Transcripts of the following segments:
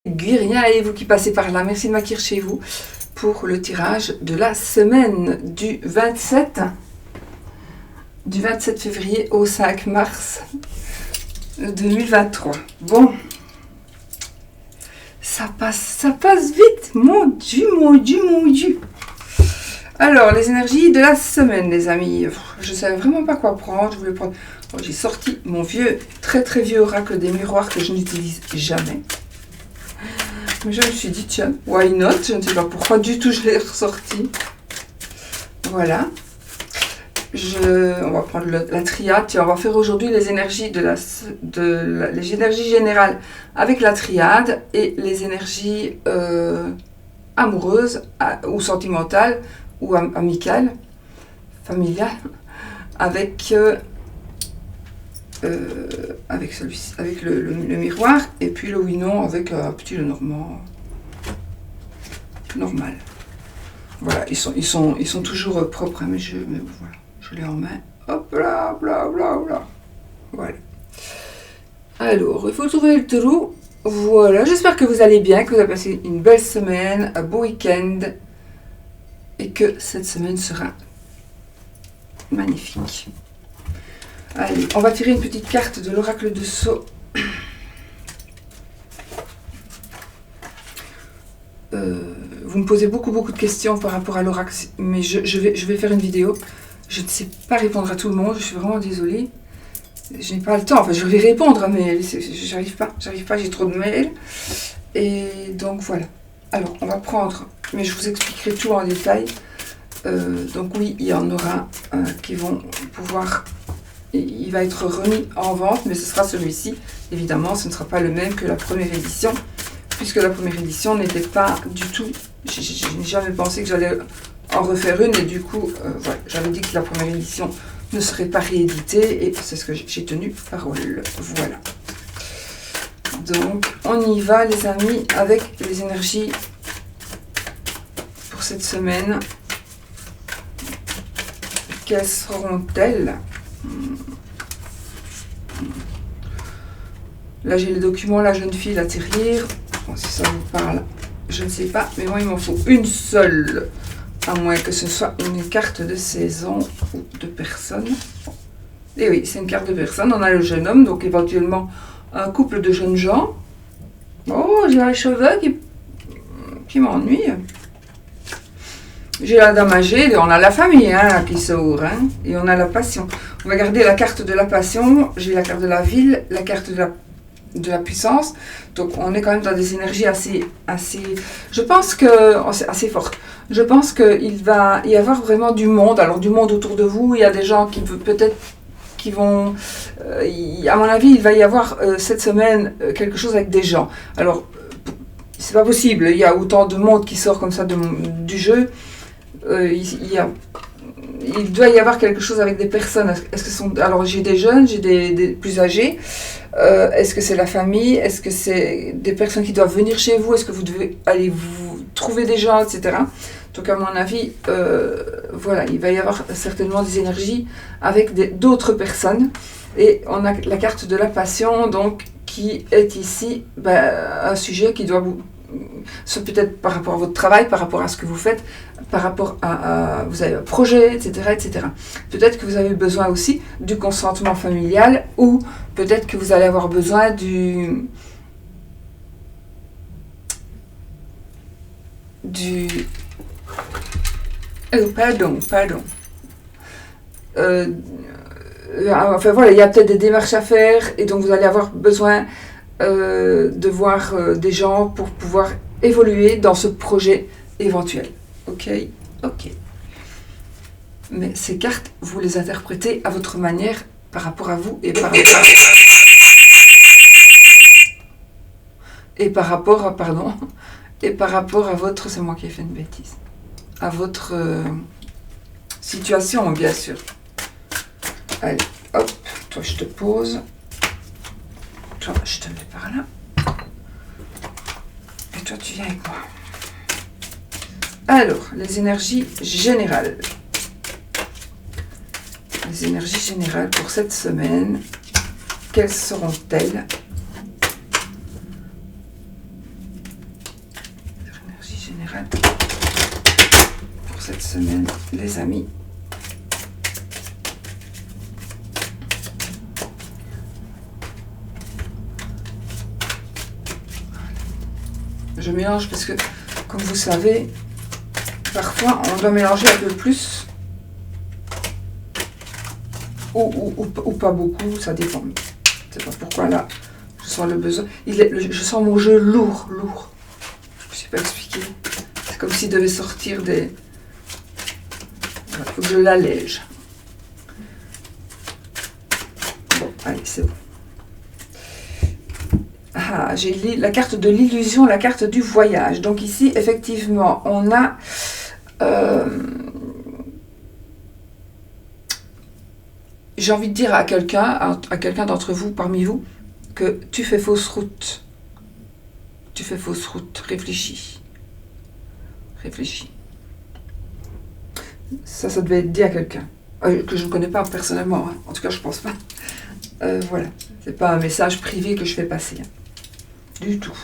Guirien et vous qui passez par là, merci de m'accueillir chez vous pour le tirage de la semaine du 27 février au 5 mars 2023. Bon, ça passe vite, mon Dieu. Alors, les énergies de la semaine, les amis. Je ne savais vraiment pas quoi prendre. Je voulais prendre. Bon, j'ai sorti mon vieux, très vieux oracle des miroirs que je n'utilise jamais. Mais je me suis dit, tiens, why not? Je ne sais pas pourquoi du tout je l'ai ressorti. Voilà. On va prendre la triade. Tiens, on va faire aujourd'hui les énergies les énergies générales avec la triade et les énergies amoureuses ou sentimentales ou amicales, familiales, avec celui-ci, avec le miroir, et puis le oui-non avec un petit le normand normal. Voilà, ils sont toujours propres, hein, mais voilà, je l'ai en main. Hop là, bla. Voilà. Alors, il faut trouver le trou. Voilà, j'espère que vous allez bien, que vous avez passé une belle semaine, un beau week-end, et que cette semaine sera magnifique. Allez, on va tirer une petite carte de l'oracle de Sceaux. Vous me posez beaucoup de questions par rapport à l'oracle, mais je vais faire une vidéo. Je ne sais pas répondre à tout le monde, je suis vraiment désolée. Je n'ai pas le temps, enfin je vais répondre, mais j'arrive pas, j'ai trop de mails. Et donc voilà. Alors, on va prendre, mais je vous expliquerai tout en détail. Donc oui, il y en aura qui vont pouvoir... Il va être remis en vente, mais ce sera celui-ci. Évidemment, ce ne sera pas le même que la première édition, puisque la première édition n'était pas du tout... Je n'ai jamais pensé que j'allais en refaire une, et du coup, voilà, j'avais dit que la première édition ne serait pas rééditée, et c'est ce que j'ai tenu parole. Voilà. Donc, on y va, les amis, avec les énergies pour cette semaine. Quelles seront-elles ? Là, j'ai les documents, la jeune fille, la terrière. Bon, si ça vous parle, je ne sais pas. Mais moi, il m'en faut une seule. À moins que ce soit une carte de saison ou de personne. Et oui, c'est une carte de personne. On a le jeune homme, donc éventuellement un couple de jeunes gens. Oh, j'ai les cheveux qui m'ennuient. J'ai la dame âgée, on a la famille hein, qui s'ouvre, hein, et on a la passion. On va garder la carte de la passion, j'ai la carte de la ville, la carte de la puissance. Donc on est quand même dans des énergies assez je pense que, c'est assez fortes. Je pense qu'il va y avoir vraiment du monde, alors du monde autour de vous, il y a des gens qui vont, à mon avis, il va y avoir cette semaine quelque chose avec des gens. Alors, c'est pas possible, il y a autant de monde qui sort comme ça du jeu. Il doit y avoir quelque chose avec des personnes. Alors j'ai des jeunes, j'ai des plus âgés. Est-ce que c'est la famille? Est-ce que c'est des personnes qui doivent venir chez vous? Est-ce que vous devez aller vous trouver des gens, etc. Donc à mon avis, voilà, il va y avoir certainement des énergies avec d'autres personnes. Et on a la carte de la passion, donc qui est ici un sujet qui doit vous... soit peut-être par rapport à votre travail, par rapport à ce que vous faites, par rapport à vous avez un projet, etc. Peut-être que vous avez besoin aussi du consentement familial, ou peut-être que vous allez avoir besoin pardon. Enfin voilà, il y a peut-être des démarches à faire, et donc vous allez avoir besoin de voir des gens pour pouvoir évoluer dans ce projet éventuel. Ok. Mais ces cartes, vous les interprétez à votre manière, par rapport à vous et par rapport à votre... C'est moi qui ai fait une bêtise. À votre situation, bien sûr. Allez, hop, toi je te pose. Toi, je te mets par là. Et toi, tu viens avec moi. Alors, les énergies générales. Les énergies générales pour cette semaine. Quelles seront-elles? générale pour cette semaine, les amis. Je mélange parce que, comme vous savez, parfois on doit mélanger un peu plus ou pas beaucoup, ça dépend. Je ne sais pas pourquoi là, je sens le besoin. Je sens mon jeu lourd. Je ne me suis pas expliqué. C'est comme s'il devait sortir des... Il faut que je l'allège. Bon, allez, c'est bon. Ah, j'ai la carte de l'illusion, la carte du voyage. Donc ici, effectivement, on a... j'ai envie de dire à quelqu'un d'entre vous, parmi vous, que tu fais fausse route. Tu fais fausse route. Réfléchis. Réfléchis. Ça devait être dit à quelqu'un. Que je ne connais pas personnellement. Hein. En tout cas, je ne pense pas. Voilà. C'est pas un message privé que je fais passer. Hein. Du tout.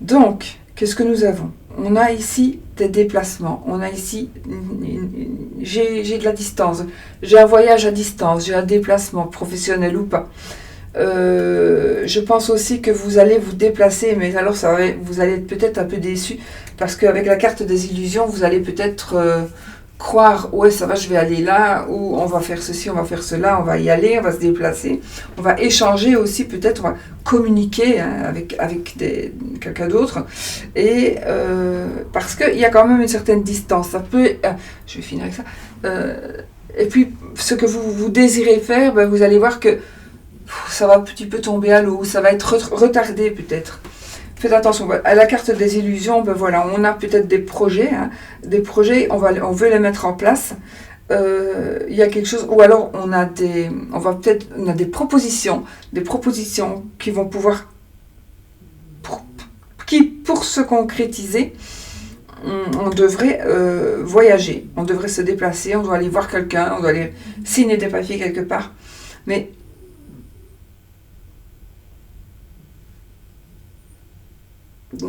Donc, qu'est-ce que nous avons? On a ici des déplacements. On a ici... J'ai de la distance. J'ai un voyage à distance. J'ai un déplacement, professionnel ou pas. Je pense aussi que vous allez vous déplacer, mais alors vous allez être peut-être un peu déçu, parce qu'avec la carte des illusions, vous allez peut-être croire, ouais ça va, je vais aller là, ou on va faire ceci, on va faire cela, on va y aller, on va se déplacer, on va échanger aussi, peut-être on va communiquer hein, avec quelqu'un d'autre, et parce qu'il y a quand même une certaine distance, ça peut, je vais finir avec ça, et puis ce que vous désirez faire, ben, vous allez voir que ça va un petit peu tomber à l'eau, ça va être retardé peut-être. Faites attention, à la carte des illusions, ben voilà, on a peut-être des projets, on veut les mettre en place. Il y a quelque chose, ou alors on a des propositions qui vont pouvoir, pour se concrétiser, on devrait voyager, on devrait se déplacer, on doit aller voir quelqu'un, on doit aller signer des papiers quelque part, mais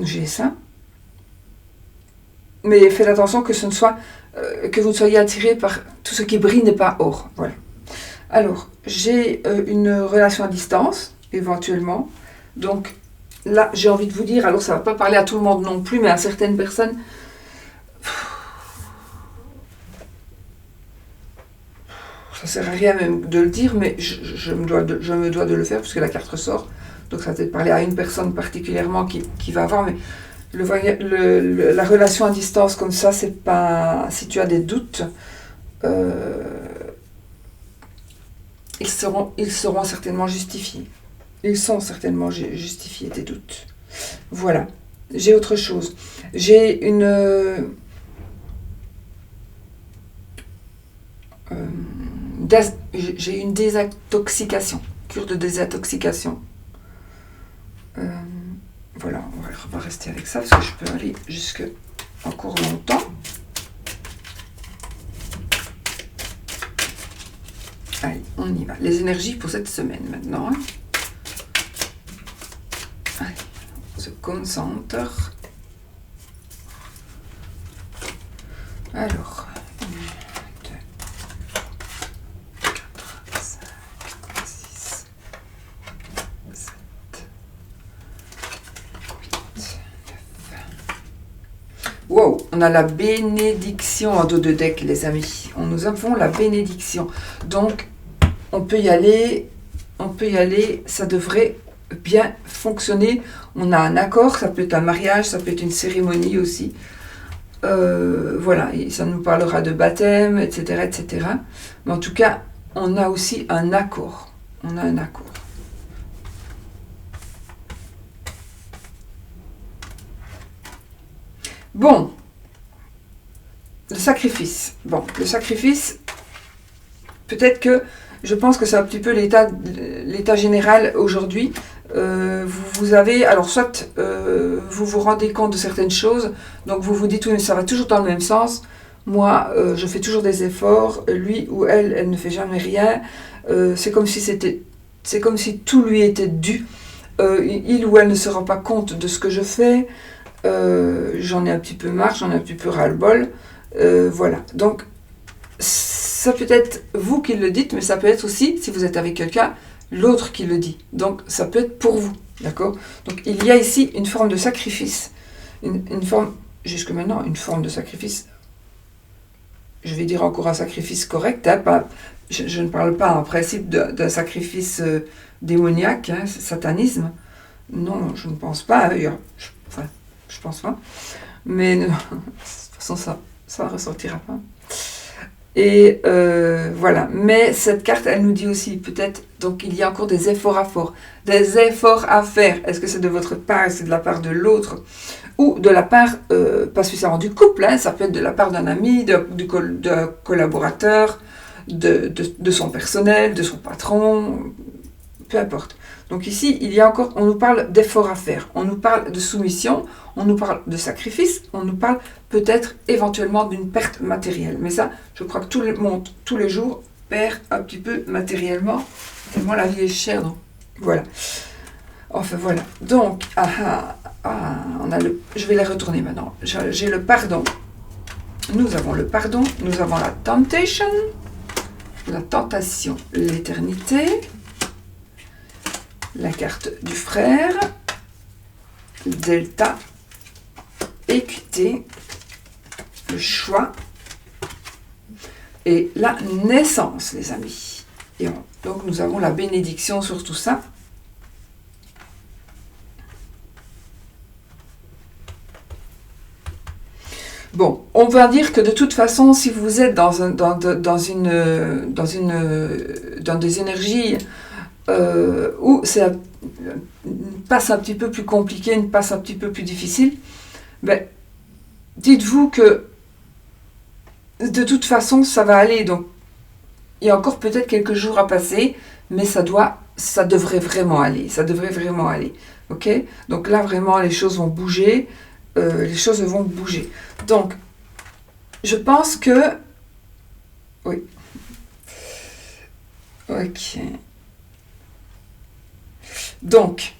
j'ai ça. Mais faites attention que que vous ne soyez attiré par tout ce qui brille n'est pas or. Voilà. Alors, j'ai une relation à distance, éventuellement. Donc, là, j'ai envie de vous dire, alors ça ne va pas parler à tout le monde non plus, mais à certaines personnes, ça ne sert à rien même de le dire, mais je me dois de le faire, puisque la carte ressort. Donc ça va peut-être parler à une personne particulièrement qui va avoir, mais la relation à distance comme ça, c'est pas... Si tu as des doutes, ils seront certainement justifiés. Ils sont certainement justifiés, tes doutes. Voilà. J'ai autre chose. J'ai une désintoxication, cure de désintoxication. Voilà, on va rester avec ça parce que je peux aller jusque encore longtemps. Allez, on y va. Les énergies pour cette semaine maintenant. Hein. Allez, on se concentre. Alors, 1, 2, 4, 5, 6, 7, 8, 9. Wow, on a la bénédiction en dos de deck, les amis. Nous avons la bénédiction. Donc, on peut y aller, ça devrait bien fonctionner. On a un accord, ça peut être un mariage, ça peut être une cérémonie aussi. Voilà, et ça nous parlera de baptême, etc., etc. Mais en tout cas, on a aussi un accord. On a un accord. Bon, le sacrifice. Bon, le sacrifice, peut-être que je pense que c'est un petit peu l'état général aujourd'hui. Vous avez, alors soit vous vous rendez compte de certaines choses, donc vous vous dites oui mais ça va toujours dans le même sens, moi je fais toujours des efforts, lui ou elle ne fait jamais rien, c'est comme si tout lui était dû, il ou elle ne se rend pas compte de ce que je fais, j'en ai un petit peu marre, j'en ai un petit peu ras-le-bol. Voilà. Donc, ça peut être vous qui le dites, mais ça peut être aussi, si vous êtes avec quelqu'un, l'autre qui le dit. Donc, ça peut être pour vous. D'accord? Donc, il y a ici une forme de sacrifice. Une forme, jusque maintenant, une forme de sacrifice. Je vais dire encore un sacrifice correct. Hein, pas, je ne parle pas en principe d'un sacrifice démoniaque, hein, satanisme. Non, je ne pense pas. Je pense pas. Mais de toute façon, ça ne ressortira pas. Et voilà. Mais cette carte, elle nous dit aussi, peut-être, donc il y a encore des efforts à faire. Est-ce que c'est de votre part, est-ce que c'est de la part de l'autre, ou de la part, pas spécialement du couple, hein, ça peut être de la part d'un ami, d'un collaborateur, de son personnel, de son patron, peu importe. Donc ici, il y a encore, on nous parle d'efforts à faire, on nous parle de soumission, on nous parle de sacrifice, on nous parle peut-être éventuellement d'une perte matérielle. Mais ça, je crois que tout le monde, tous les jours, perd un petit peu matériellement, tellement la vie est chère. Donc, voilà. Enfin voilà. Donc, je vais les retourner maintenant. J'ai le pardon. Nous avons le pardon, nous avons la temptation, la tentation, l'éternité, la carte du frère, delta, équité, le choix et la naissance, les amis. Et donc nous avons la bénédiction sur tout ça. Bon, on va dire que de toute façon, si vous êtes dans des énergies où c'est une passe un petit peu plus compliquée, une passe un petit peu plus difficile, ben, dites-vous que de toute façon, ça va aller. Donc, il y a encore peut-être quelques jours à passer, mais ça devrait vraiment aller. Ça devrait vraiment aller. Ok? Donc là, vraiment, les choses vont bouger. Donc, je pense que... Oui. Ok. Donc,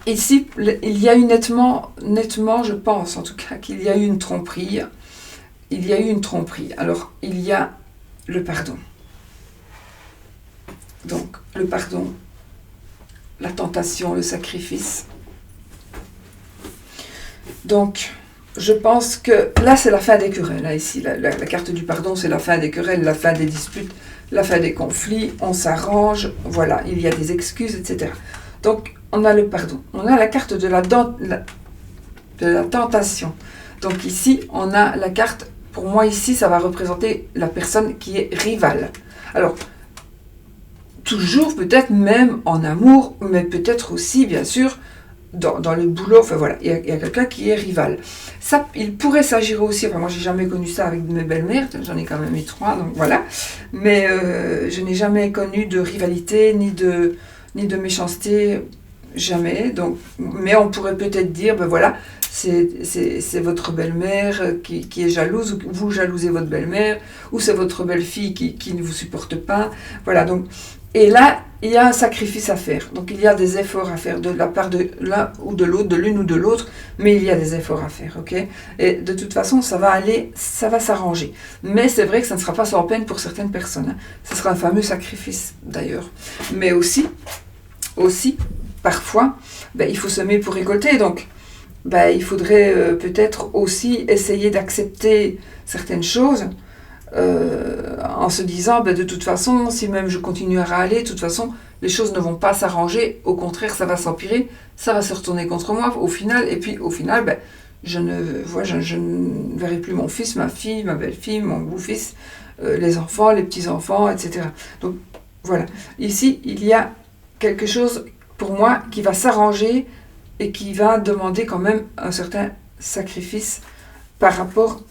ici, il y a eu nettement, je pense en tout cas, qu'il y a eu une tromperie. Il y a eu une tromperie. Alors, il y a le pardon. Donc, le pardon, la tentation, le sacrifice. Donc, je pense que là, c'est la fin des querelles. Là, ici, la carte du pardon, c'est la fin des querelles, la fin des disputes, la fin des conflits. On s'arrange, voilà, il y a des excuses, etc. Donc, on a le pardon. On a la carte de la tentation. Donc, ici, on a la carte, pour moi, ici, ça va représenter la personne qui est rivale. Alors, toujours, peut-être même en amour, mais peut-être aussi, bien sûr, dans le boulot, enfin voilà, il y a quelqu'un qui est rival. Ça, il pourrait s'agir aussi, enfin moi j'ai jamais connu ça avec mes belles-mères, j'en ai quand même eu 3, donc voilà, mais je n'ai jamais connu de rivalité, ni de méchanceté, jamais, donc, mais on pourrait peut-être dire, ben voilà, c'est votre belle-mère qui est jalouse, ou vous jalousez votre belle-mère, ou c'est votre belle-fille qui ne vous supporte pas, voilà, donc, et là, il y a un sacrifice à faire. Donc, il y a des efforts à faire de la part de l'un ou de l'autre, de l'une ou de l'autre, mais il y a des efforts à faire, ok? Et de toute façon, ça va s'arranger. Mais c'est vrai que ça ne sera pas sans peine pour certaines personnes. Hein. Ce sera un fameux sacrifice, d'ailleurs. Mais aussi, parfois, ben, il faut semer pour récolter. Donc, ben, il faudrait peut-être aussi essayer d'accepter certaines choses, en se disant, ben, de toute façon, si même je continue à râler, de toute façon, les choses ne vont pas s'arranger, au contraire, ça va s'empirer, ça va se retourner contre moi au final, et puis au final, ben, je ne verrai plus mon fils, ma fille, ma belle-fille, mon beau-fils, les enfants, les petits-enfants, etc. Donc, voilà. Ici, il y a quelque chose, pour moi, qui va s'arranger et qui va demander quand même un certain sacrifice par rapport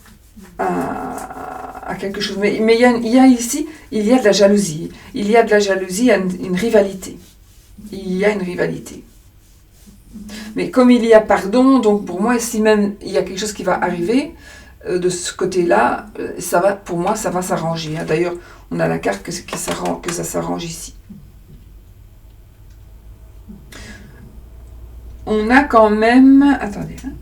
à quelque chose. Mais il y a ici, il y a de la jalousie. Il y a de la jalousie, une rivalité. Il y a une rivalité. Mais comme il y a pardon, donc pour moi, si même il y a quelque chose qui va arriver, de ce côté-là, pour moi, ça va s'arranger. Hein. D'ailleurs, on a la carte que ça s'arrange ici. On a quand même... Attendez. Hein.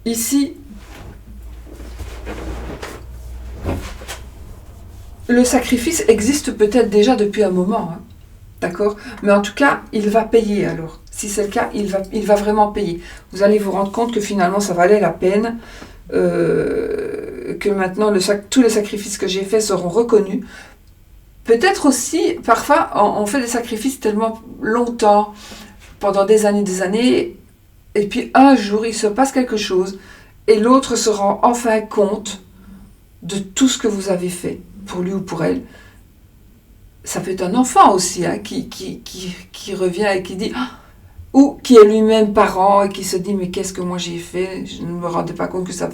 Ici, le sacrifice existe peut-être déjà depuis un moment, hein, d'accord? Mais en tout cas, il va payer alors. Si c'est le cas, il va vraiment payer. Vous allez vous rendre compte que finalement, ça valait la peine, que maintenant, tous les sacrifices que j'ai faits seront reconnus. Peut-être aussi, parfois, on fait des sacrifices tellement longtemps, pendant des années, et puis un jour, il se passe quelque chose, et l'autre se rend enfin compte de tout ce que vous avez fait, pour lui ou pour elle. Ça peut être un enfant aussi, hein, qui revient et qui dit... Ah, ou qui est lui-même parent et qui se dit mais qu'est-ce que moi j'ai fait, je ne me rendais pas compte que ça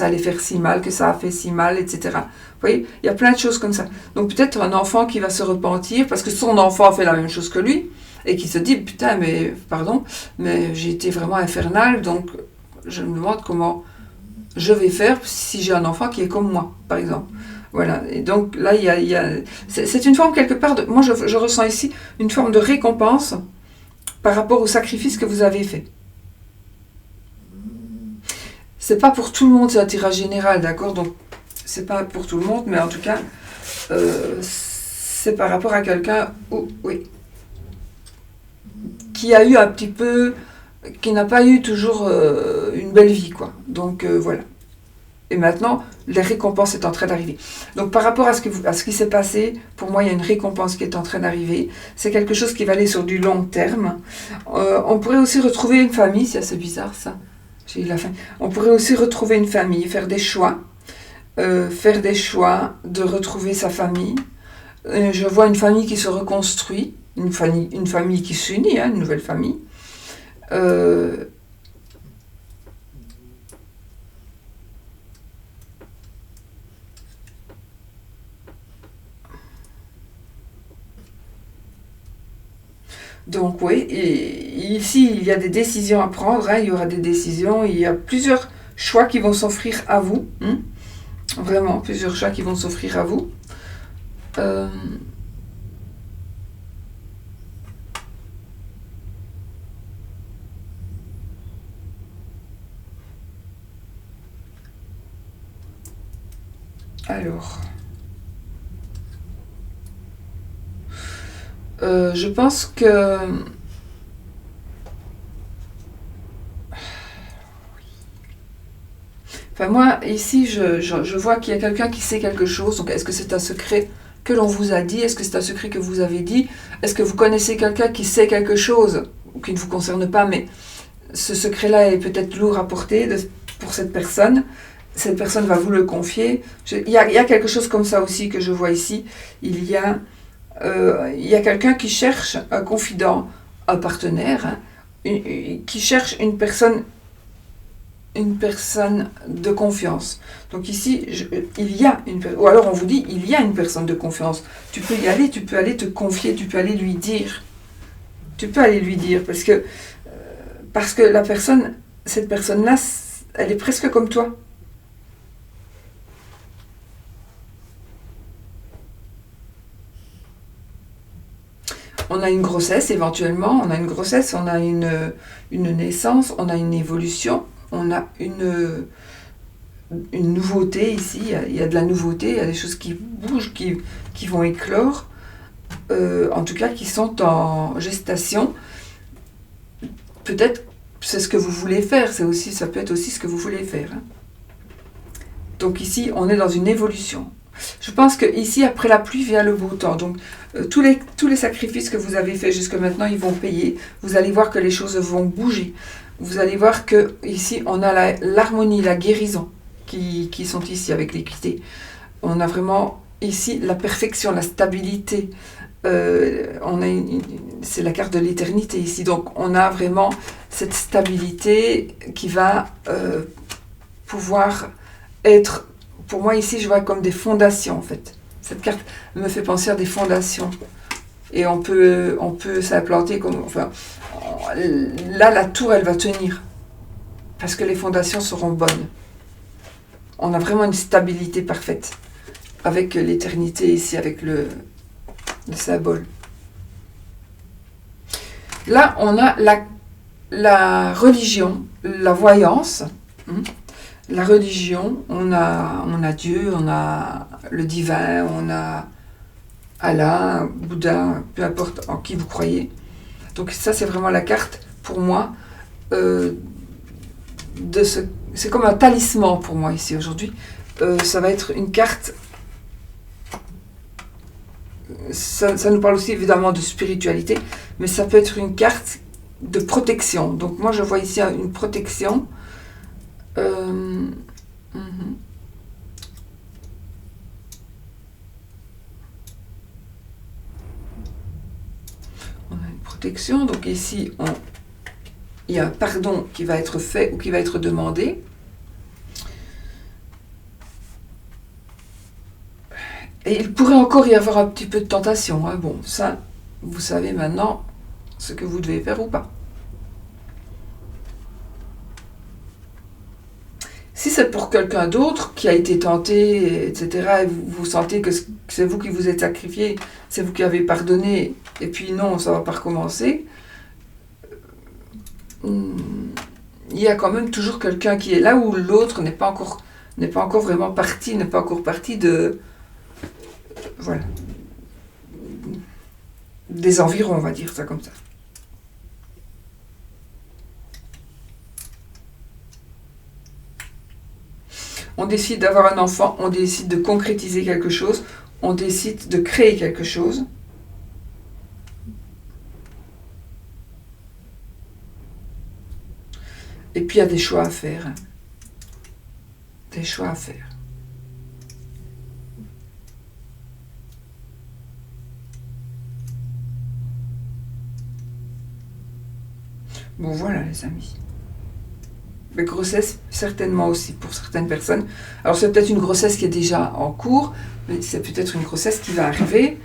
allait faire si mal, que ça a fait si mal, etc. Vous voyez, il y a plein de choses comme ça. Donc peut-être un enfant qui va se repentir parce que son enfant a fait la même chose que lui et qui se dit putain mais pardon, mais j'ai été vraiment infernal, donc je me demande comment je vais faire si j'ai un enfant qui est comme moi, par exemple. Voilà, et donc là c'est une forme quelque part moi je ressens ici une forme de récompense par rapport au sacrifice que vous avez fait. C'est pas pour tout le monde, c'est un tirage général, d'accord? Donc, c'est pas pour tout le monde, mais en tout cas, c'est par rapport à quelqu'un, oui, qui a eu un petit peu, qui n'a pas eu toujours une belle vie, quoi. Donc, voilà. Et maintenant, les récompenses sont en train d'arriver. Donc, par rapport à ce qui s'est passé, pour moi, il y a une récompense qui est en train d'arriver. C'est quelque chose qui va aller sur du long terme. On pourrait aussi retrouver une famille, c'est assez bizarre ça. J'ai eu la fin. On pourrait aussi retrouver une famille, faire des choix, de retrouver sa famille. Je vois une famille qui se reconstruit, une famille qui s'unit, hein, une nouvelle famille. Donc oui, et ici il y a des décisions à prendre, hein, il y aura des décisions, il y a plusieurs choix qui vont s'offrir à vous, hein, vraiment plusieurs choix qui vont s'offrir à vous. Alors, je pense que enfin, moi, ici, je vois qu'il y a quelqu'un qui sait quelque chose. Donc, est-ce que c'est un secret que l'on vous a dit? Est-ce que c'est un secret que vous avez dit? Est-ce que vous connaissez quelqu'un qui sait quelque chose ou qui ne vous concerne pas, mais ce secret-là est peut-être lourd à porter pour cette personne. Cette personne va vous le confier. Il y a quelque chose comme ça aussi que je vois ici. Il y a quelqu'un qui cherche un confident, un partenaire, hein, qui cherche une personne de confiance. Donc ici, ou alors on vous dit, il y a une personne de confiance. Tu peux y aller, tu peux aller te confier, tu peux aller lui dire. Tu peux aller lui dire, parce que cette personne-là, elle est presque comme toi. On a une grossesse éventuellement, on a une naissance, on a une évolution, on a une nouveauté ici, il y a de la nouveauté, il y a des choses qui bougent, qui vont éclore, en tout cas qui sont en gestation. Peut-être c'est ce que vous voulez faire, ça peut être aussi ce que vous voulez faire. Hein. Donc ici, on est dans une évolution. Je pense que ici, après la pluie, vient le beau temps. Donc tous les sacrifices que vous avez faits jusque maintenant, ils vont payer. Vous allez voir que les choses vont bouger. Vous allez voir que ici, on a l'harmonie, la guérison qui sont ici avec l'équité. On a vraiment ici la perfection, la stabilité. C'est la carte de l'éternité ici. Donc on a vraiment cette stabilité qui va pouvoir être... Pour moi, ici, je vois comme des fondations, en fait. Cette carte me fait penser à des fondations. Et on peut s'implanter comme... Enfin, là, la tour, elle va tenir. Parce que les fondations seront bonnes. On a vraiment une stabilité parfaite. Avec l'éternité ici, avec le symbole. Là, on a la religion, la voyance. La religion, on a Dieu, on a le divin, on a Allah, Bouddha, peu importe en qui vous croyez. Donc ça, c'est vraiment la carte, pour moi, c'est comme un talisman pour moi ici aujourd'hui. Ça va être une carte, ça nous parle aussi évidemment de spiritualité, mais ça peut être une carte de protection. Donc moi, je vois ici une protection. On a une protection, donc ici il y a un pardon qui va être fait ou qui va être demandé. Et il pourrait encore y avoir un petit peu de tentation. Hein. Bon, ça, vous savez maintenant ce que vous devez faire ou pas. Si c'est pour quelqu'un d'autre qui a été tenté, etc., et vous sentez que c'est vous qui vous êtes sacrifié, c'est vous qui avez pardonné, et puis non, ça ne va pas recommencer, il y a quand même toujours quelqu'un qui est là où l'autre n'est pas encore vraiment parti, n'est pas encore parti de... Voilà. Des environs, on va dire ça comme ça. On décide d'avoir un enfant, on décide de concrétiser quelque chose, on décide de créer quelque chose. Et puis il y a des choix à faire. Des choix à faire. Bon voilà les amis. La grossesse, certainement aussi pour certaines personnes. Alors c'est peut-être une grossesse qui est déjà en cours, mais c'est peut-être une grossesse qui va arriver.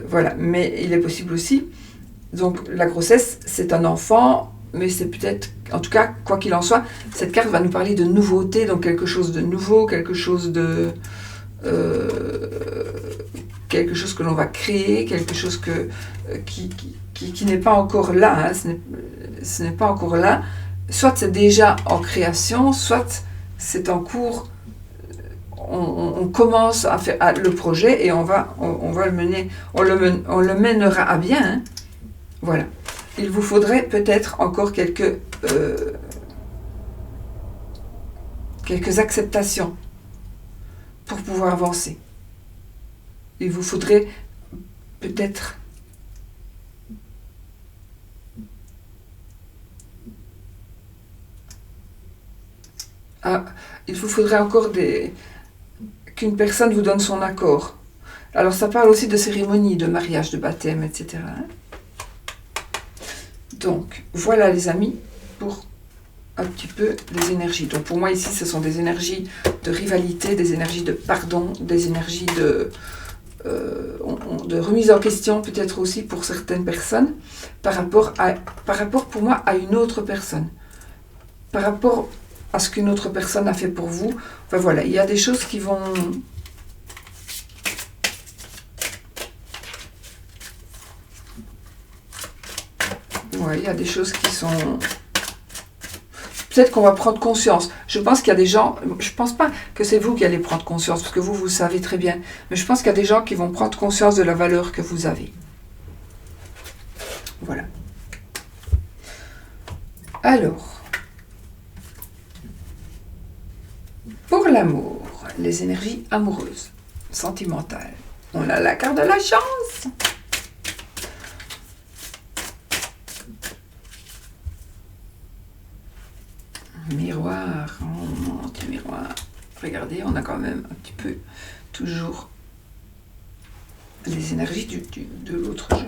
Voilà, mais il est possible aussi. Donc la grossesse, c'est un enfant, mais c'est peut-être, en tout cas, quoi qu'il en soit, cette carte va nous parler de nouveauté, donc quelque chose de nouveau, quelque chose que l'on va créer, quelque chose qui n'est pas encore là. Hein, ce n'est pas encore là. Soit c'est déjà en création, soit c'est en cours. On commence à faire le projet et on va le mener, on le mènera à bien. Hein. Voilà. Il vous faudrait peut-être encore quelques acceptations pour pouvoir avancer. Il vous faudrait peut-être il vous faudrait encore qu'une personne vous donne son accord. Alors ça parle aussi de cérémonie, de mariage, de baptême, etc. Donc voilà les amis pour un petit peu les énergies. Donc pour moi ici ce sont des énergies de rivalité, des énergies de pardon, des énergies de remise en question peut-être aussi pour certaines personnes par rapport pour moi à une autre personne. Par rapport à ce qu'une autre personne a fait pour vous. Enfin voilà, il y a des choses qui vont... Ouais, il y a des choses qui sont... Peut-être qu'on va prendre conscience. Je pense qu'il y a des gens... Je ne pense pas que c'est vous qui allez prendre conscience, parce que vous savez très bien. Mais je pense qu'il y a des gens qui vont prendre conscience de la valeur que vous avez. Voilà. Alors... Pour l'amour, les énergies amoureuses, sentimentales. On a la carte de la chance. Miroir, oh mon petit miroir. Regardez, on a quand même un petit peu toujours les énergies de l'autre jeu.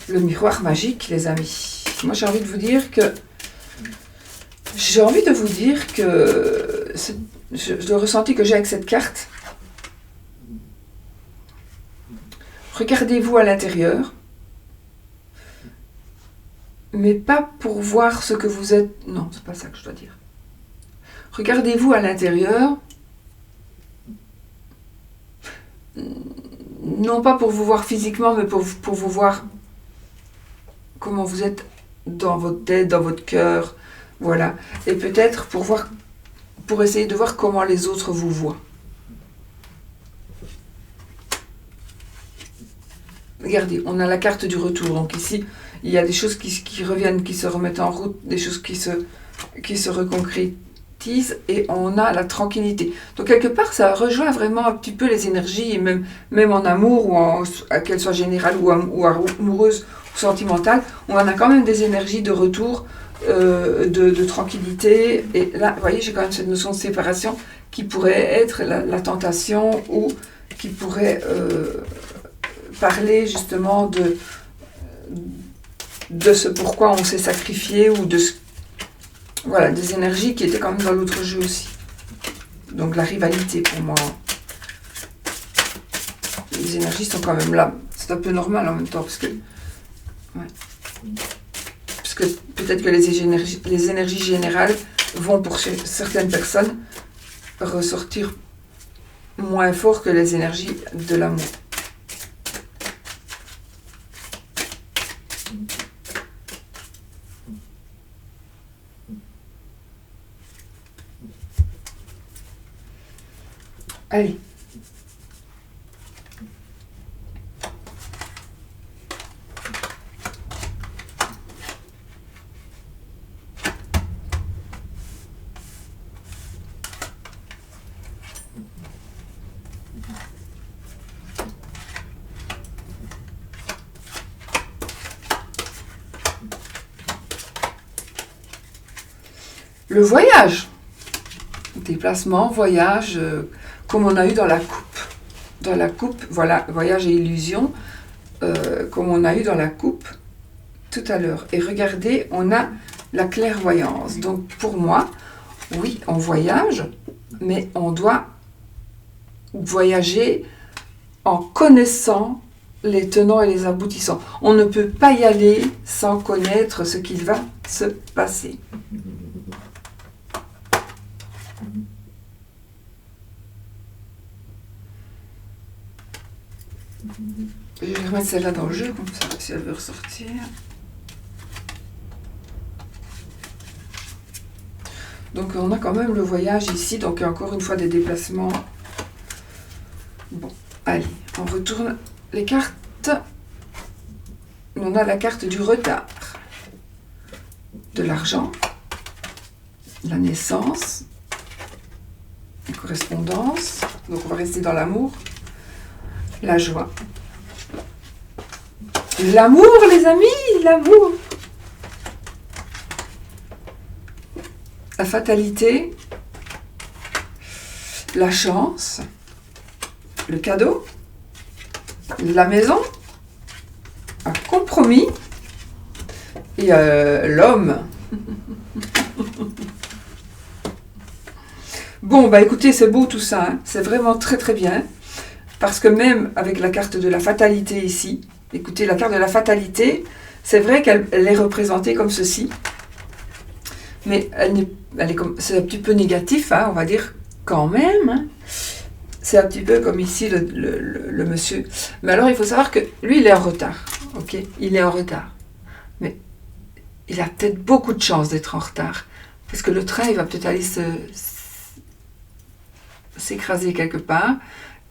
Le miroir magique, les amis. Moi, j'ai envie de vous dire que le ressenti que j'ai avec cette carte, regardez-vous à l'intérieur, mais pas pour voir ce que vous êtes. Non, c'est pas ça que je dois dire. Regardez-vous à l'intérieur non pas pour vous voir physiquement, mais pour vous voir comment vous êtes dans votre tête, dans votre cœur, voilà. Et peut-être pour essayer de voir comment les autres vous voient. Regardez, on a la carte du retour. Donc ici, il y a des choses qui reviennent, qui se remettent en route, des choses qui se reconcrétisent, et on a la tranquillité. Donc quelque part, ça rejoint vraiment un petit peu les énergies, et même en amour, qu'elle soit générale ou amoureuse ou sentimentale, on en a quand même des énergies de retour, de tranquillité. Et là, vous voyez, j'ai quand même cette notion de séparation qui pourrait être la tentation, ou qui pourrait parler justement de ce pourquoi on s'est sacrifié, ou voilà, des énergies qui étaient quand même dans l'autre jeu aussi. Donc la rivalité pour moi. Les énergies sont quand même là. C'est un peu normal en même temps, parce que peut-être que les énergies générales vont pour certaines personnes ressortir moins fort que les énergies de l'amour. Allez. Le voyage. Déplacement, voyage, comme on a eu dans la coupe. Dans la coupe, voilà, voyage et illusion, comme on a eu dans la coupe tout à l'heure. Et regardez, on a la clairvoyance. Donc pour moi, oui, on voyage, mais on doit voyager en connaissant les tenants et les aboutissants. On ne peut pas y aller sans connaître ce qu'il va se passer. Je vais remettre celle-là dans le jeu, comme ça, si elle veut ressortir. Donc on a quand même le voyage ici, donc encore une fois des déplacements. Bon, allez, on retourne les cartes. On a la carte du retard, de l'argent, la naissance, la correspondance, donc on va rester dans l'amour, la joie. L'amour, les amis, l'amour. La fatalité, la chance, le cadeau, la maison, un compromis et l'homme. Bon, bah écoutez, c'est beau tout ça, hein. C'est vraiment très très bien, parce que même avec la carte de la fatalité ici, écoutez, la carte de la fatalité, c'est vrai qu'elle est représentée comme ceci, mais c'est un petit peu négatif, hein, on va dire, quand même. Hein. C'est un petit peu comme ici le monsieur. Mais alors, il faut savoir que lui, il est en retard. Ok, il est en retard. Mais il a peut-être beaucoup de chance d'être en retard. Parce que le train, il va peut-être aller s'écraser quelque part.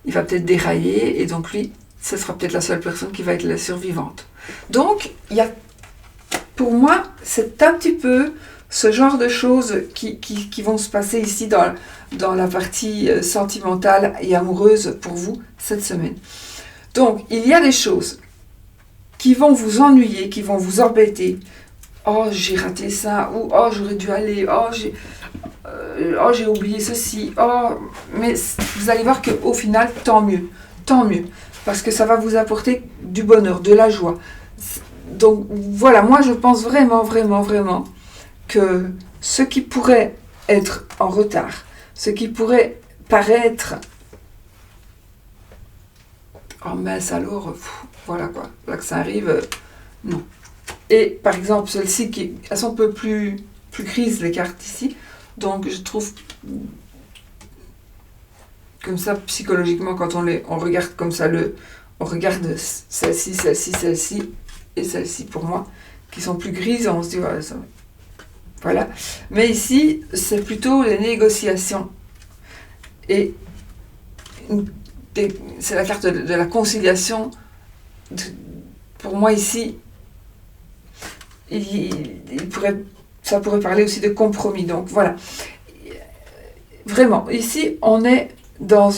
Il va peut-être dérailler. Et donc, lui, ce sera peut-être la seule personne qui va être la survivante. Donc, pour moi, c'est un petit peu ce genre de choses qui vont se passer ici dans la partie sentimentale et amoureuse pour vous cette semaine. Donc, il y a des choses qui vont vous ennuyer, qui vont vous embêter. Oh, j'ai raté ça, ou oh, j'aurais dû aller, oh, j'ai oublié ceci, oh, mais vous allez voir qu'au final, tant mieux, parce que ça va vous apporter du bonheur, de la joie. Donc, voilà, moi, je pense vraiment, vraiment, vraiment que ce qui pourrait être en retard, ce qui pourrait paraître oh mince alors, voilà quoi, là que ça arrive, non. Et par exemple, celle-ci, elles sont un peu plus grises les cartes ici, donc je trouve comme ça, psychologiquement, quand on regarde comme ça, on regarde celle-ci, celle-ci, celle-ci et celle-ci pour moi, qui sont plus grises, on se dit, voilà, ça, voilà. Mais ici, c'est plutôt les négociations. Et c'est la carte de la conciliation. Pour moi, ici, ça pourrait parler aussi de compromis. Donc, voilà. Vraiment, ici, on est dans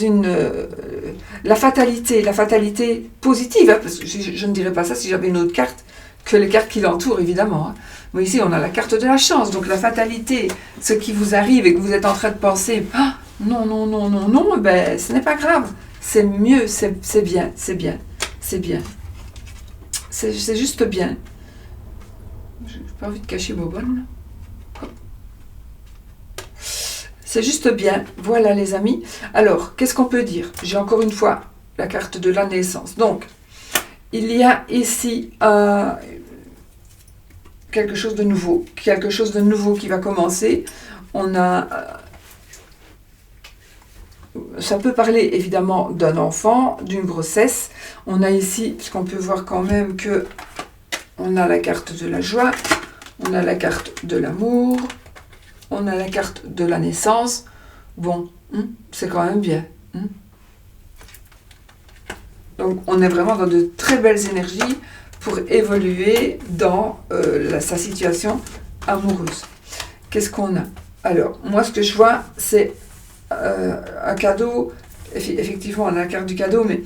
la fatalité positive, hein, parce que je ne dirais pas ça si j'avais une autre carte que les cartes qui l'entourent, évidemment. Hein. Mais ici, on a la carte de la chance, donc la fatalité, ce qui vous arrive et que vous êtes en train de penser, ah, non, non, non, non, non, ben, ce n'est pas grave, c'est mieux, c'est bien, c'est bien, c'est bien. C'est juste bien. J'ai pas envie de cacher mon bol, là. C'est juste bien. Voilà, les amis. Alors, qu'est-ce qu'on peut dire? J'ai encore une fois la carte de la naissance. Donc, il y a ici quelque chose de nouveau qui va commencer. On a... ça peut parler évidemment d'un enfant, d'une grossesse. On a ici, puisqu'on peut voir quand même que on a la carte de la joie, on a la carte de l'amour, on a la carte de la naissance. Bon, c'est quand même bien. Donc, on est vraiment dans de très belles énergies pour évoluer dans sa situation amoureuse. Qu'est-ce qu'on a? Alors, moi, ce que je vois, c'est un cadeau. Effectivement, on a la carte du cadeau, mais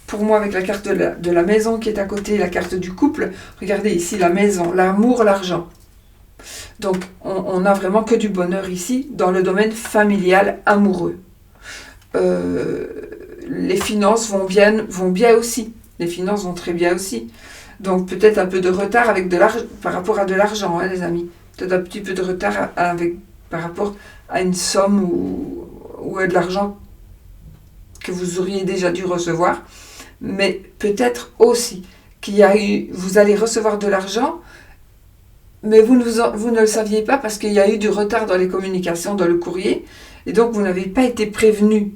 pour moi, avec la carte de la maison qui est à côté, la carte du couple, regardez ici, la maison, l'amour, l'argent. Donc, on n'a vraiment que du bonheur ici, dans le domaine familial amoureux. Les finances vont bien aussi. Les finances vont très bien aussi. Donc, peut-être un peu de retard avec par rapport à de l'argent, hein, les amis. Peut-être un petit peu de retard par rapport à une somme ou à de l'argent que vous auriez déjà dû recevoir. Mais peut-être aussi vous allez recevoir de l'argent, mais vous ne le saviez pas parce qu'il y a eu du retard dans les communications, dans le courrier, et donc vous n'avez pas été prévenu.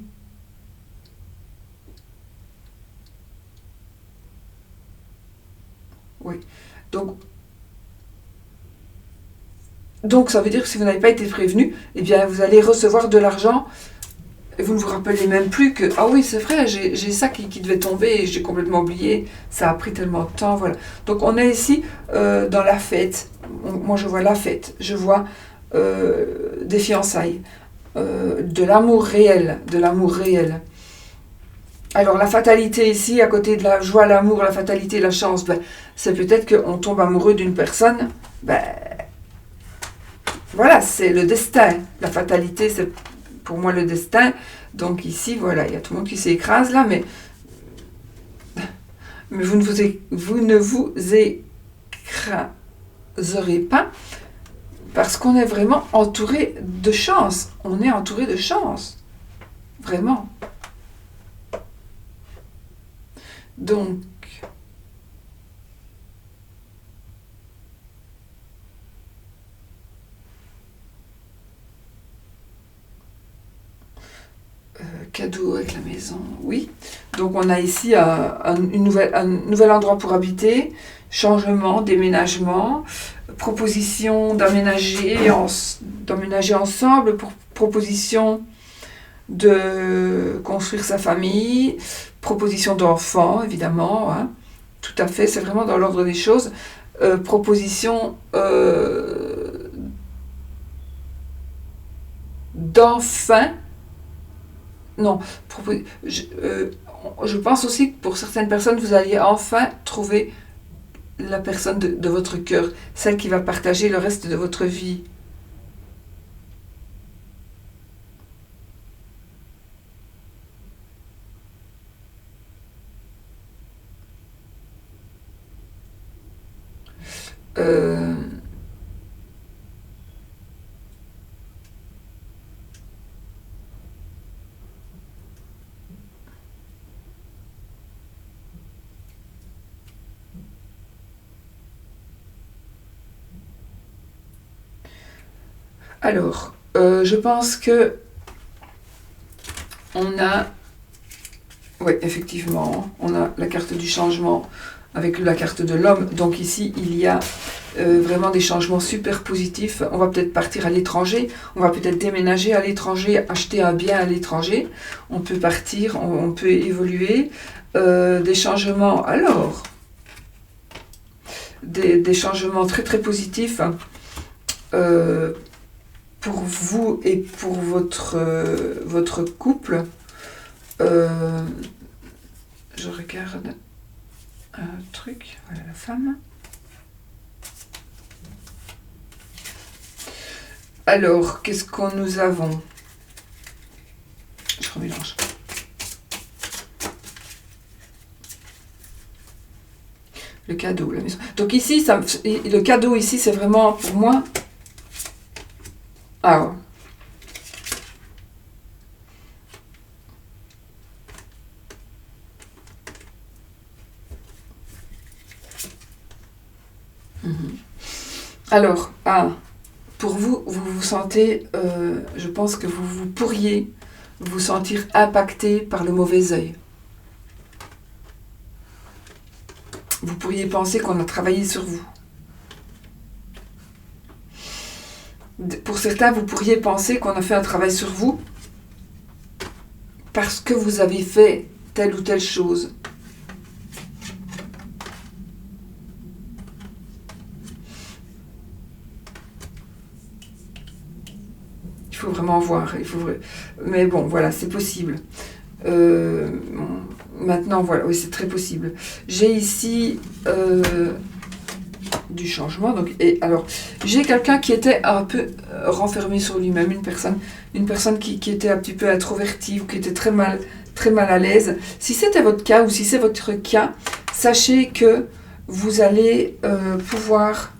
Oui. Donc ça veut dire que si vous n'avez pas été prévenu, eh bien vous allez recevoir de l'argent et vous ne vous rappelez même plus que ah oui c'est vrai, j'ai ça qui devait tomber et j'ai complètement oublié, ça a pris tellement de temps, voilà. Donc on est ici dans la fête. Moi je vois la fête, je vois des fiançailles, de l'amour réel, Alors la fatalité ici, à côté de la joie, l'amour, la fatalité, la chance, c'est peut-être qu'on tombe amoureux d'une personne, voilà, c'est le destin. La fatalité, c'est pour moi le destin. Donc ici, voilà, il y a tout le monde qui s'écrase là, mais vous ne vous écraserez pas parce qu'on est vraiment entouré de chance. On est entouré de chance. Vraiment. Donc, cadeau avec la maison, oui. Donc on a ici un nouvel endroit pour habiter, changement, déménagement, proposition d'emménager ensemble, proposition de construire sa famille, proposition d'enfant, évidemment, hein, tout à fait, c'est vraiment dans l'ordre des choses. Proposition d'enfin. Non, je pense aussi que pour certaines personnes, vous alliez enfin trouver la personne de votre cœur, celle qui va partager le reste de votre vie. Alors, je pense que on a Oui, effectivement, on a la carte du changement avec la carte de l'homme. Donc ici, il y a vraiment des changements super positifs. On va peut-être partir à l'étranger, on va peut-être déménager à l'étranger, acheter un bien à l'étranger. On peut partir, on peut évoluer. Des changements, alors, des changements très très positifs pour vous et pour votre couple. Je regarde un truc, voilà la femme. Alors, qu'est-ce qu'on nous avons? Je remélange. Le cadeau, la maison. Donc ici, le cadeau ici, c'est vraiment pour moi. Ah ouais. Alors, pour vous, vous vous sentez, je pense que vous pourriez vous sentir impacté par le mauvais œil. Vous pourriez penser qu'on a travaillé sur vous. Pour certains, vous pourriez penser qu'on a fait un travail sur vous parce que vous avez fait telle ou telle chose. Il faut vraiment voir. Mais bon, voilà, c'est possible. Maintenant, voilà, oui, c'est très possible. J'ai ici du changement. Donc, et alors, j'ai quelqu'un qui était un peu renfermé sur lui-même, une personne qui était un petit peu introvertie ou qui était très mal à l'aise. Si c'était votre cas ou si c'est votre cas, sachez que vous allez pouvoir...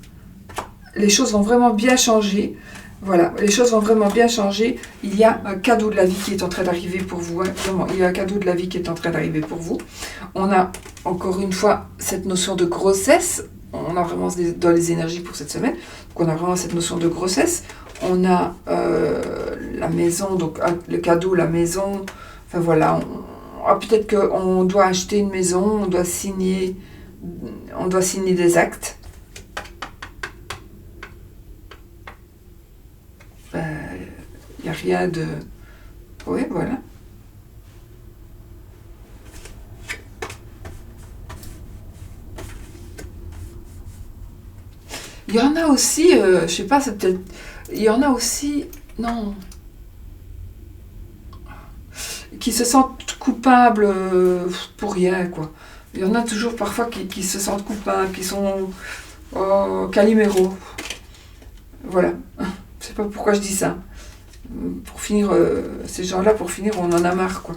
Les choses vont vraiment bien changer. Voilà, les choses vont vraiment bien changer. Il y a un cadeau de la vie qui est en train d'arriver pour vous. Hein. Vraiment, il y a un cadeau de la vie qui est en train d'arriver pour vous. On a encore une fois cette notion de grossesse. On a vraiment dans les énergies pour cette semaine. Donc on a vraiment cette notion de grossesse. On a la maison, donc le cadeau, la maison. Enfin voilà, peut-être qu'on doit acheter une maison, on doit signer des actes. Il n'y a rien de... Oui, voilà. Il y en a aussi, je sais pas, c'est peut-être... Il y en a aussi... Non. Qui se sentent coupables pour rien, quoi. Il y en a toujours parfois qui se sentent coupables, qui sont... Calimero. Voilà. Je sais pas pourquoi je dis ça. Pour finir, ces gens-là, pour finir, on en a marre, quoi.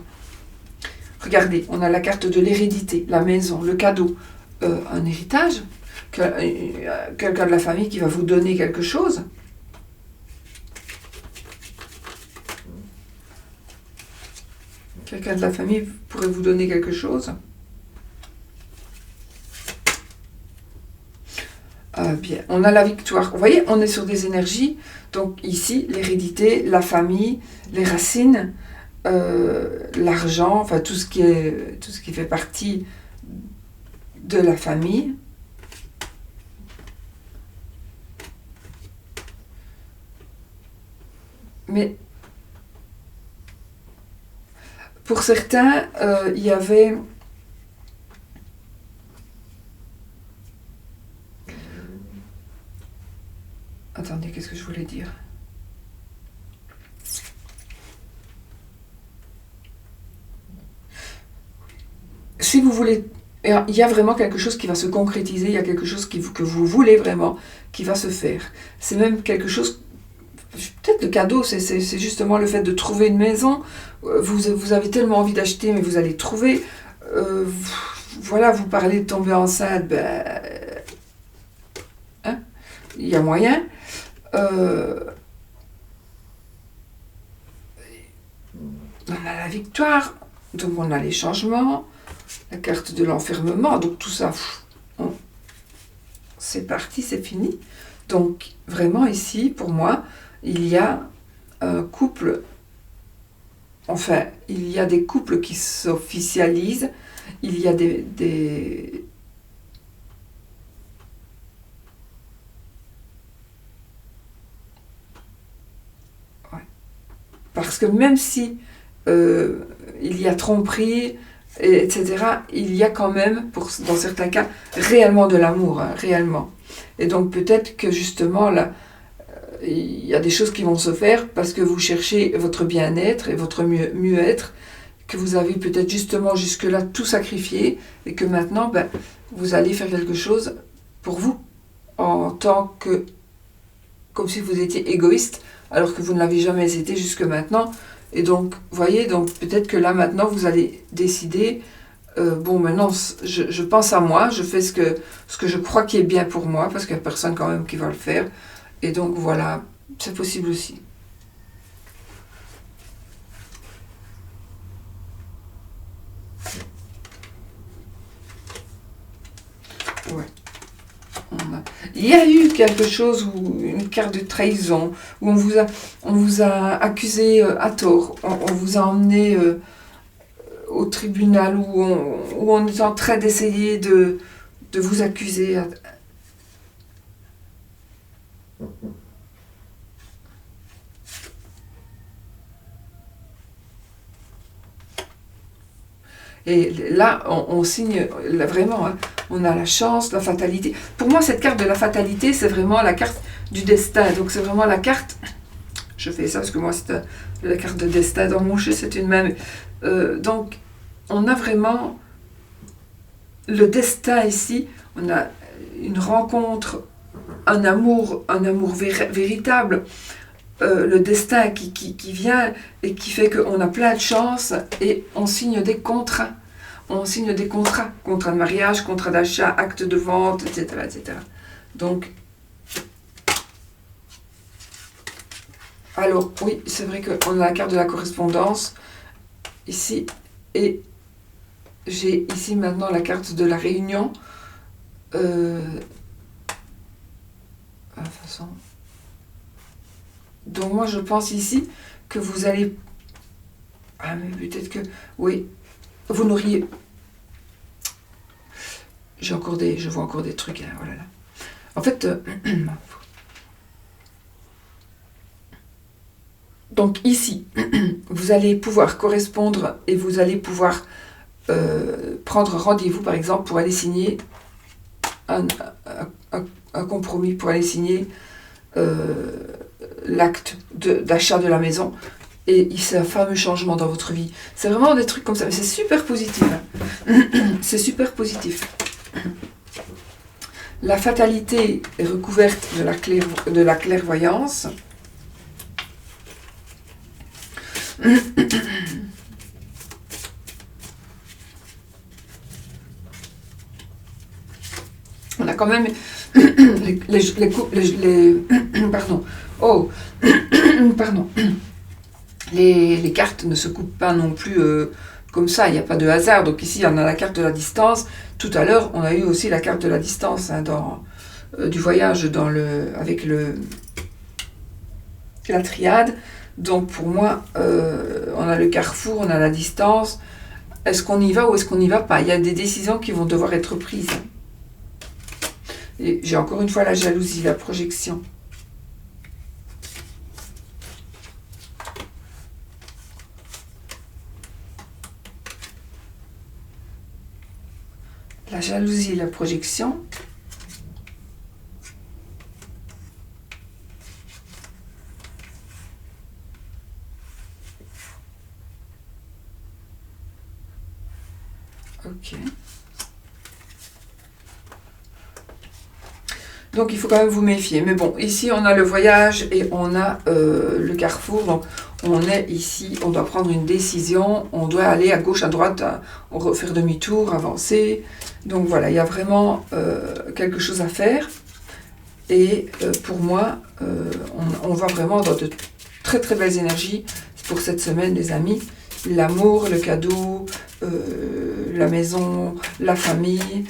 Regardez, on a la carte de l'hérédité, la maison, le cadeau, un héritage, quelqu'un de la famille qui va vous donner quelque chose. Quelqu'un de la famille pourrait vous donner quelque chose. Bien, on a la victoire. Vous voyez, on est sur des énergies. Donc ici, l'hérédité, la famille, les racines, l'argent, enfin tout ce qui fait partie de la famille. Mais pour certains, il y avait... Attendez, qu'est-ce que je voulais dire? Si vous voulez... Il y a vraiment quelque chose qui va se concrétiser, il y a quelque chose que vous voulez vraiment, qui va se faire. C'est même quelque chose... Peut-être le cadeau, c'est justement le fait de trouver une maison. Vous avez tellement envie d'acheter, mais vous allez trouver. Voilà, vous parlez de tomber enceinte, ben... Hein, il y a moyen. On a la victoire, donc on a les changements, la carte de l'enfermement, donc tout ça, c'est parti, c'est fini. Donc vraiment ici, pour moi, il y a un couple enfin, il y a des couples qui s'officialisent, il y a ouais. Parce que même si il y a tromperie, etc., il y a quand même, dans certains cas, réellement de l'amour, hein, réellement. Et donc peut-être que justement, là, il y a des choses qui vont se faire parce que vous cherchez votre bien-être et votre mieux-être, que vous avez peut-être justement jusque-là tout sacrifié et que maintenant, ben, vous allez faire quelque chose pour vous, en tant que, comme si vous étiez égoïste, alors que vous ne l'avez jamais été jusque maintenant. Et donc, vous voyez, donc peut-être que là maintenant, vous allez décider, bon, maintenant, je pense à moi, je fais ce que je crois qui est bien pour moi, parce qu'il n'y a personne quand même qui va le faire. Et donc, voilà, c'est possible aussi. Ouais. Il y a eu quelque chose, une carte de trahison, où on vous a accusé à tort, on vous a emmené au tribunal, où on est en train d'essayer de vous accuser. Et là, on signe, là, vraiment, hein, on a la chance, la fatalité. Pour moi, cette carte de la fatalité, c'est vraiment la carte du destin. Donc, c'est vraiment la carte... Je fais ça parce que moi, c'est la carte de destin. Dans mon jeu, c'est une même. Donc, on a vraiment le destin ici. On a une rencontre, un amour véritable. Le destin qui vient et qui fait qu'on a plein de chance et on signe des contrats. On signe des contrats. Contrat de mariage, contrat d'achat, acte de vente, etc. etc. Donc, alors, oui, c'est vrai qu'on a la carte de la correspondance ici, et j'ai ici maintenant la carte de la réunion. De toute façon. Donc moi, je pense ici que vous allez... Ah, mais peut-être que... Oui, vous n'auriez... Je vois encore des trucs, hein, oh là là. En fait... Donc ici, vous allez pouvoir correspondre et vous allez pouvoir prendre rendez-vous, par exemple, pour aller signer un compromis, pour aller signer l'acte d'achat de la maison. Et c'est un fameux changement dans votre vie. C'est vraiment des trucs comme ça. Mais c'est super positif. Hein. C'est super positif. La fatalité est recouverte de la clairvoyance. On a quand même pardon. Oh, pardon. Les cartes ne se coupent pas non plus comme ça, il n'y a pas de hasard. Donc ici, on a la carte de la distance. Tout à l'heure, on a eu aussi la carte de la distance hein, du voyage avec la triade. Donc pour moi, on a le carrefour, on a la distance. Est-ce qu'on y va ou est-ce qu'on n'y va pas? Il y a des décisions qui vont devoir être prises. Et j'ai encore une fois la jalousie, la projection. La jalousie, la projection. Ok. Donc il faut quand même vous méfier. Mais bon, ici on a le voyage et on a le carrefour. Donc on est ici, on doit prendre une décision. On doit aller à gauche, à droite, faire demi-tour, avancer. Donc voilà, il y a vraiment quelque chose à faire. Et pour moi, on va vraiment dans de très très belles énergies pour cette semaine, les amis. L'amour, le cadeau, la maison, la famille,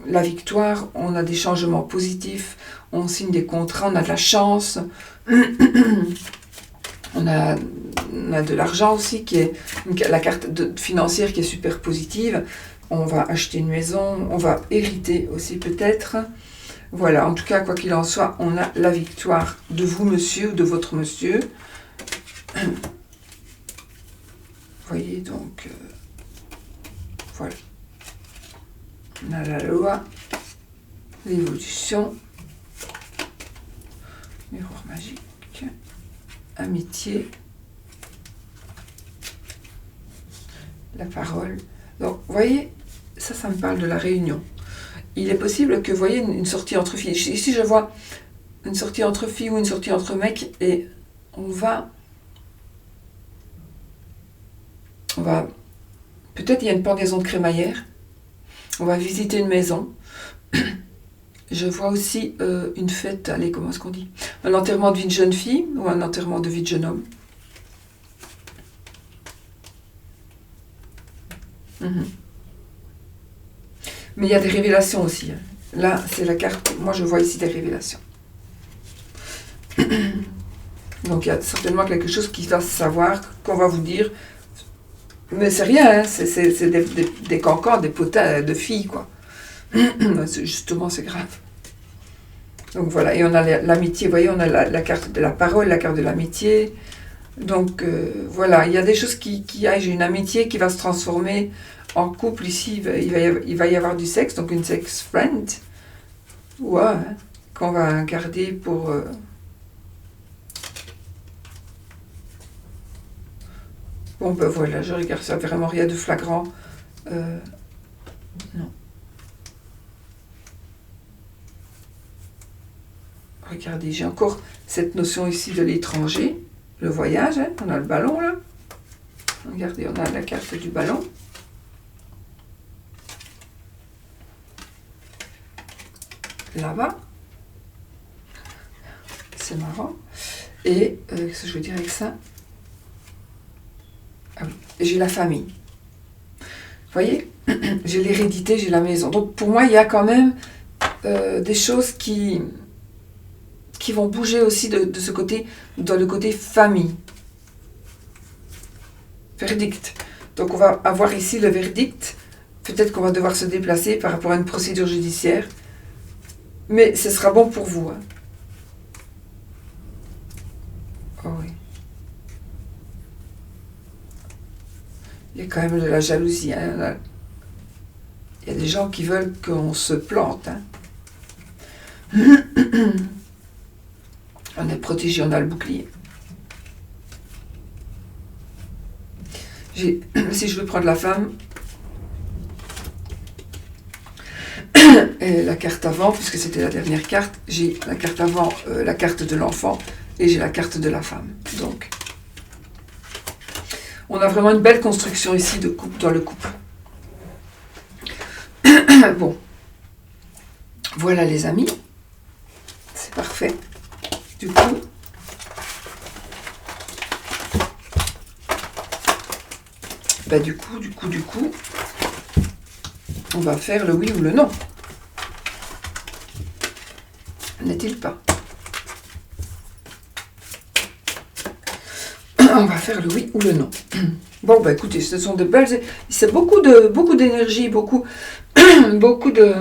la victoire, on a des changements positifs, on signe des contrats, on a de la chance, on a on a de l'argent aussi, qui est la carte financière qui est super positive. On va acheter une maison, on va hériter aussi peut-être. Voilà, en tout cas, quoi qu'il en soit, on a la victoire de vous, monsieur, ou de votre monsieur. Vous voyez, donc, voilà. On a la loi, l'évolution, miroir magique, amitié, la parole. Donc, vous voyez, ça me parle de la réunion. Il est possible que vous voyez une sortie entre filles. Ici, je vois une sortie entre filles ou une sortie entre mecs et on va peut-être il y a une pendaison de crémaillère. On va visiter une maison. Je vois aussi une fête, allez, comment est-ce qu'on dit? Un enterrement de vie de jeune fille ou un enterrement de vie de jeune homme. Mais il y a des révélations aussi. Là, c'est la carte, moi je vois ici des révélations. Donc il y a certainement quelque chose qui va se savoir, qu'on va vous dire. Mais c'est rien, hein, c'est des cancans, des potins de filles, quoi. Justement, c'est grave. Donc voilà, et on a l'amitié, vous voyez, on a la carte de la parole, la carte de l'amitié. Donc voilà, il y a des choses qui j'ai une amitié qui va se transformer en couple ici, il va y avoir du sexe, donc une sex friend, ouais, hein, qu'on va garder pour... Bon ben voilà, je regarde ça, vraiment rien de flagrant. Non. Regardez, j'ai encore cette notion ici de l'étranger, le voyage, hein, on a le ballon là. Regardez, on a la carte du ballon. Là-bas. C'est marrant. Et qu'est-ce que je veux dire avec ça? Ah oui, j'ai la famille. Vous voyez, j'ai l'hérédité, j'ai la maison. Donc pour moi, il y a quand même des choses qui vont bouger aussi de ce côté, dans le côté famille. Verdict. Donc on va avoir ici le verdict. Peut-être qu'on va devoir se déplacer par rapport à une procédure judiciaire. Mais ce sera bon pour vous. Hein. Oh oui. Il y a quand même de la jalousie. Hein. Il y a des gens qui veulent qu'on se plante. Hein. On est protégé, on a le bouclier. Si je veux prendre la femme, et la carte avant, puisque c'était la dernière carte, j'ai la carte avant, la carte de l'enfant, et j'ai la carte de la femme. Donc, on a vraiment une belle construction ici de couple dans le couple. Bon, voilà les amis, c'est parfait. Du coup, du coup, on va faire le oui ou le non. N'est-il pas? On va faire le oui ou le non. Bon, bah écoutez, ce sont de belles... C'est beaucoup d'énergie, beaucoup de...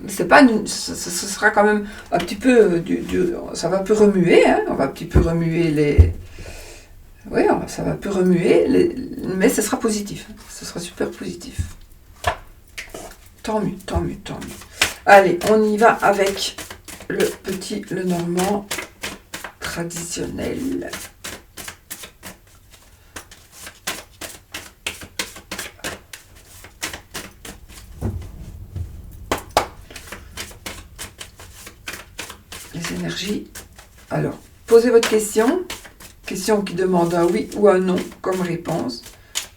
C'est pas... Ce sera quand même un petit peu... ça va un peu remuer, hein, on va un petit peu remuer les... Oui, ça va un peu remuer, mais ce sera positif. Ce sera super positif. Tant mieux, tant mieux, tant mieux. Allez, on y va avec le normand traditionnel. Les énergies. Alors, posez votre question. Question qui demande un oui ou un non comme réponse.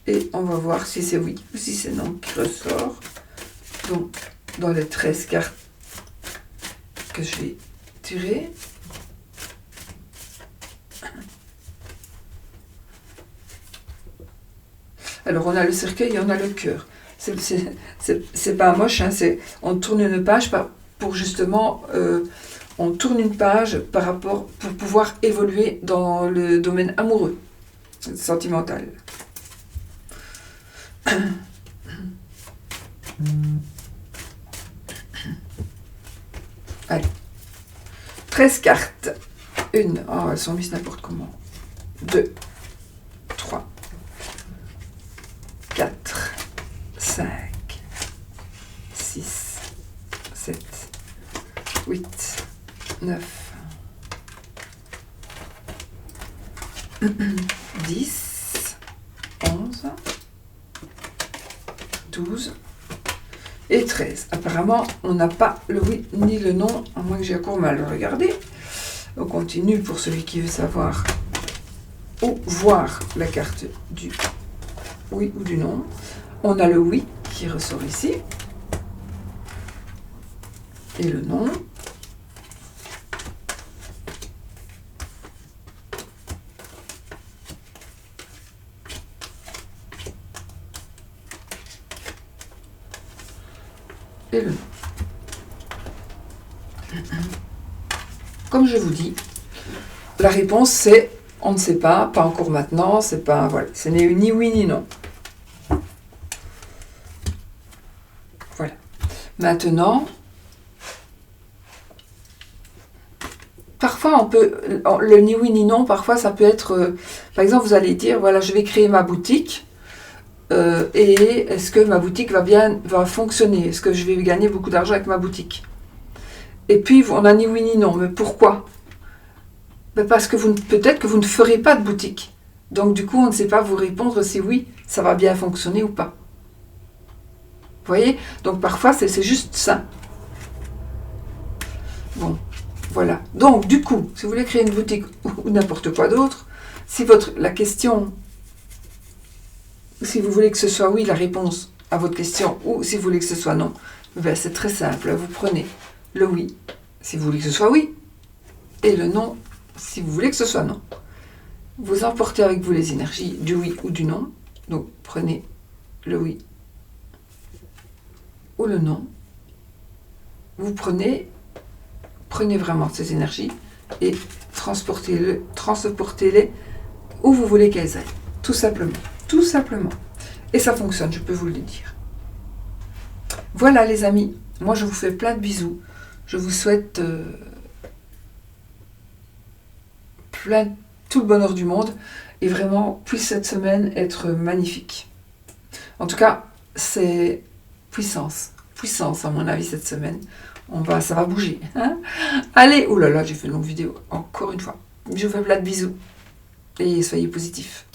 Et on va voir si c'est oui ou si c'est non qui ressort. Donc, dans les 13 cartes que je vais tirer. Alors, on a le cercueil et on a le cœur. C'est pas moche, hein, on tourne une page pour justement on tourne une page par rapport pour pouvoir évoluer dans le domaine amoureux, sentimental. Allez. 13 cartes. 1. Oh, elles sont mises n'importe comment. 2. 3. 4. 5. 6. 7. 8. 9. 10. 11. 12. Et 13. Apparemment, on n'a pas le oui ni le non, à moins que j'ai encore mal regardé. On continue pour celui qui veut savoir ou voir la carte du oui ou du non. On a le oui qui ressort ici. Et le non. Et le non. Comme je vous dis, la réponse c'est on ne sait pas encore maintenant, c'est pas voilà, ce n'est ni oui ni non. Voilà. Maintenant, parfois on peut le ni oui ni non, parfois ça peut être par exemple vous allez dire voilà, je vais créer ma boutique. Et est-ce que ma boutique va fonctionner? Est-ce que je vais gagner beaucoup d'argent avec ma boutique? Et puis, on a ni oui ni non. Mais pourquoi? Parce que peut-être que vous ne ferez pas de boutique. Donc, du coup, on ne sait pas vous répondre si oui, ça va bien fonctionner ou pas. Vous voyez? Donc, parfois, c'est juste ça. Bon, voilà. Donc, du coup, si vous voulez créer une boutique ou n'importe quoi d'autre, si la question... Si vous voulez que ce soit oui, la réponse à votre question, ou si vous voulez que ce soit non, ben c'est très simple. Vous prenez le oui, si vous voulez que ce soit oui, et le non, si vous voulez que ce soit non. Vous emportez avec vous les énergies du oui ou du non. Donc, prenez le oui ou le non. Vous prenez vraiment ces énergies et transportez-les où vous voulez qu'elles aillent. Tout simplement. Tout simplement. Et ça fonctionne, je peux vous le dire. Voilà les amis, moi je vous fais plein de bisous. Je vous souhaite tout le bonheur du monde. Et vraiment, puisse cette semaine être magnifique. En tout cas, c'est puissance. Puissance à mon avis cette semaine. Ça va bouger. Hein. Allez, oh là là, j'ai fait une longue vidéo. Encore une fois. Je vous fais plein de bisous. Et soyez positifs.